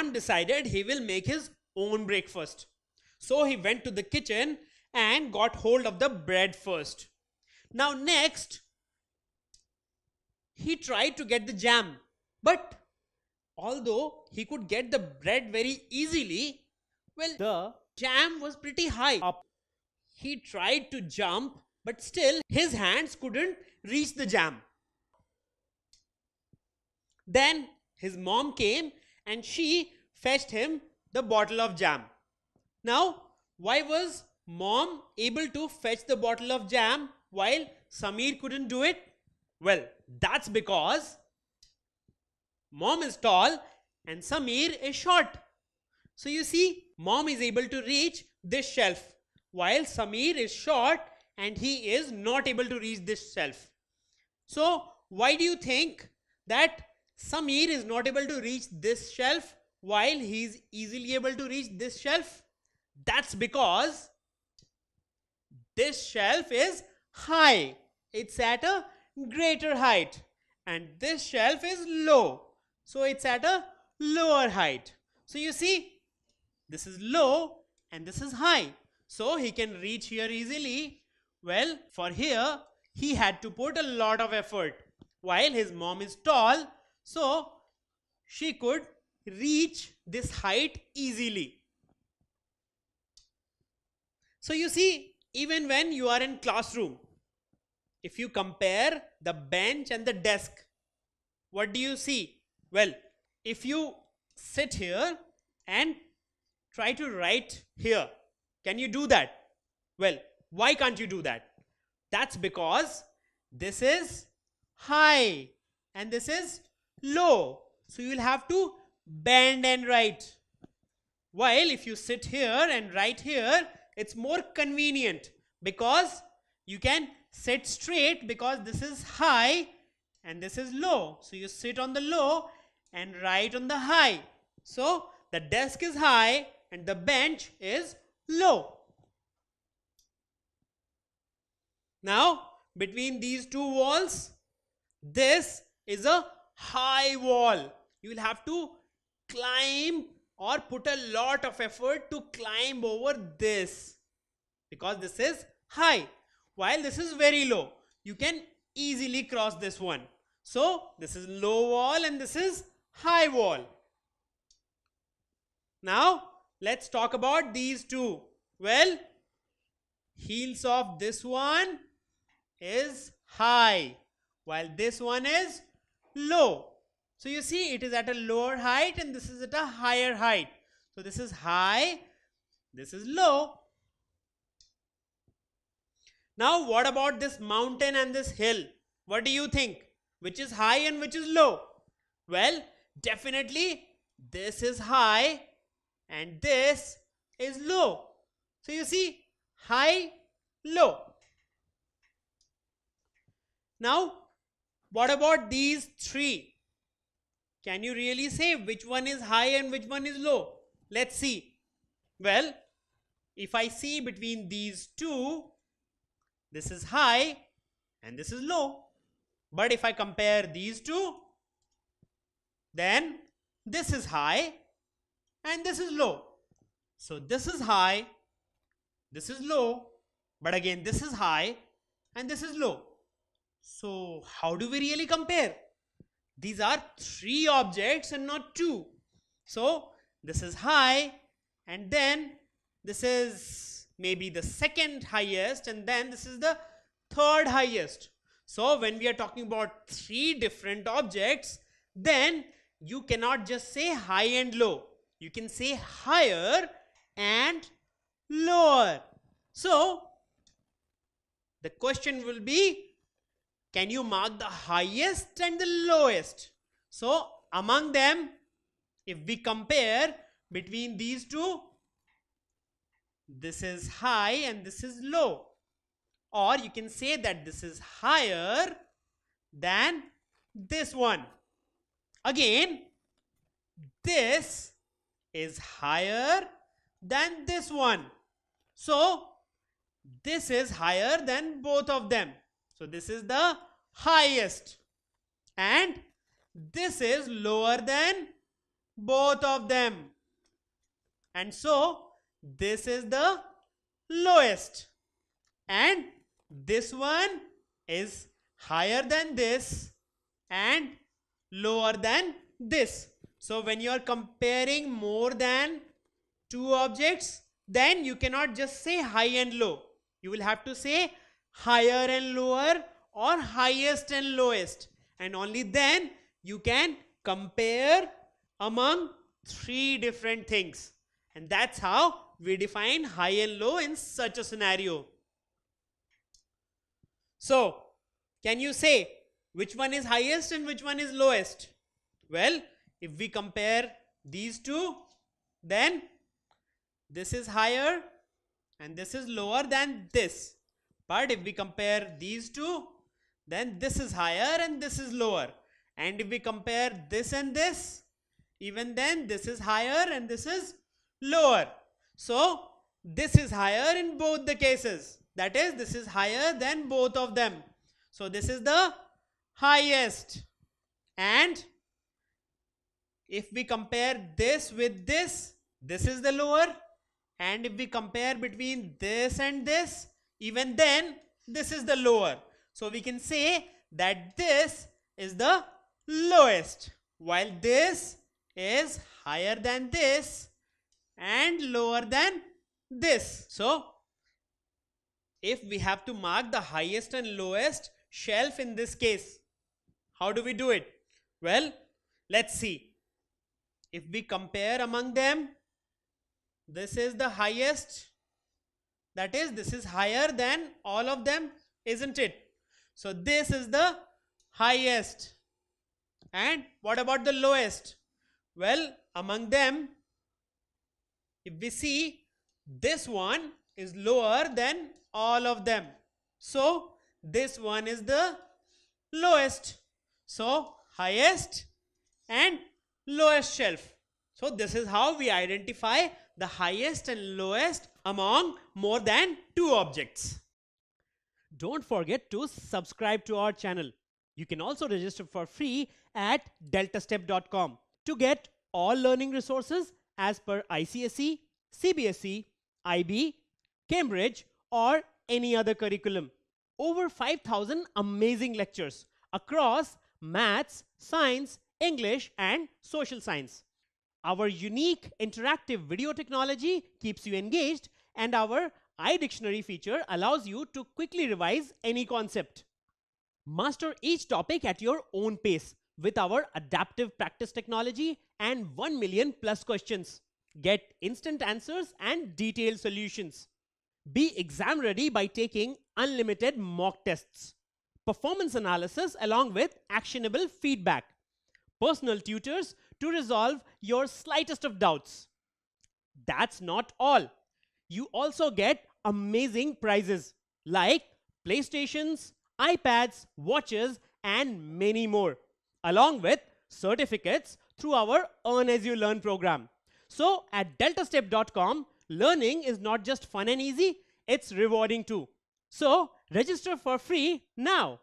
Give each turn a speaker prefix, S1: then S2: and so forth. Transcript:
S1: Jam decided he will make his own breakfast. So he went to the kitchen and got hold of the bread first. Now next, he tried to get the jam, but although he could get the bread very easily, well, the jam was pretty high up. He tried to jump, but still his hands couldn't reach the jam. Then his mom came and she fetched him the bottle of jam. Now, why was mom able to fetch the bottle of jam while Samir couldn't do it? Well, that's because mom is tall and Samir is short. So you see, mom is able to reach this shelf while Samir is short and he is not able to reach this shelf. So why do you think that Samir is not able to reach this shelf while he is easily able to reach this shelf? That's because this shelf is high. It's at a greater height. And this shelf is low. So it's at a lower height. So you see, this is low and this is high. So he can reach here easily. Well, for here, he had to put a lot of effort. While his mom is tall, so she could reach this height easily. So you see, even when you are in classroom, if you compare the bench and the desk, what do you see? Well, if you sit here and try to write here, can you do that? Well, why can't you do that? That's because this is high and this is low. So you will have to bend and write. While if you sit here and write here, it's more convenient because you can sit straight because this is high and this is low. So you sit on the low and write on the high. So the desk is high and the bench is low. Now, between these two walls, this is a high wall. You will have to climb or put a lot of effort to climb over this because this is high while this is very low. You can easily cross this one. So, this is low wall and this is high wall. Now, let's talk about these two. Well, heels of this one is high while this one is low. So you see it is at a lower height and this is at a higher height. So this is high, this is low. Now what about this mountain and this hill? What do you think? Which is high and which is low? Well, definitely this is high and this is low. So you see high, low. Now, what about these three? Can you really say which one is high and which one is low? Let's see. Well, if I see between these two, this is high and this is low. But if I compare these two, then this is high and this is low. So this is high, this is low, but again this is high and this is low. So how do we really compare? These are three objects and not two. So this is high and then this is maybe the second highest and then this is the third highest. So when we are talking about three different objects, then you cannot just say high and low. You can say higher and lower. So the question will be, can you mark the highest and the lowest? So among them, if we compare between these two, this is high and this is low. Or you can say that this is higher than this one. Again, this is higher than this one. So this is higher than both of them. So this is the highest and this is lower than both of them. And so this is the lowest, and this one is higher than this and lower than this. So when you are comparing more than two objects, then you cannot just say high and low. You will have to say higher and lower or highest and lowest, and only then you can compare among three different things. And that's how we define high and low in such a scenario. So, can you say which one is highest and which one is lowest? Well, if we compare these two, then this is higher and this is lower than this. But if we compare these two, then this is higher and this is lower. And if we compare this and this, even then this is higher and this is lower. So this is higher in both the cases. That is, this is higher than both of them. So this is the highest. And if we compare this with this, this is the lower. And if we compare between this and this, even then this is the lower. So we can say that this is the lowest, while this is higher than this and lower than this. So if we have to mark the highest and lowest shelf in this case, how do we do it? Well, let's see. If we compare among them, this is the highest. That is, this is higher than all of them, isn't it? So this is the highest. And what about the lowest? Well, among them, if we see, this one is lower than all of them. So this one is the lowest. So highest and lowest shelf. So this is how we identify the highest and lowest among more than two objects. Don't forget to subscribe to our channel. You can also register for free at deltastep.com to get all learning resources as per ICSE, CBSE, IB, Cambridge, or any other curriculum. Over 5,000 amazing lectures across maths, science, English, and social science. Our unique interactive video technology keeps you engaged, and our iDictionary feature allows you to quickly revise any concept. Master each topic at your own pace with our adaptive practice technology and 1 million plus questions. Get instant answers and detailed solutions. Be exam ready by taking unlimited mock tests, performance analysis along with actionable feedback, personal tutors to resolve your slightest of doubts. That's not all. You also get amazing prizes like PlayStations, iPads, watches, and many more, along with certificates through our Earn As You Learn program. So at deltastep.com, learning is not just fun and easy, it's rewarding too. So register for free now.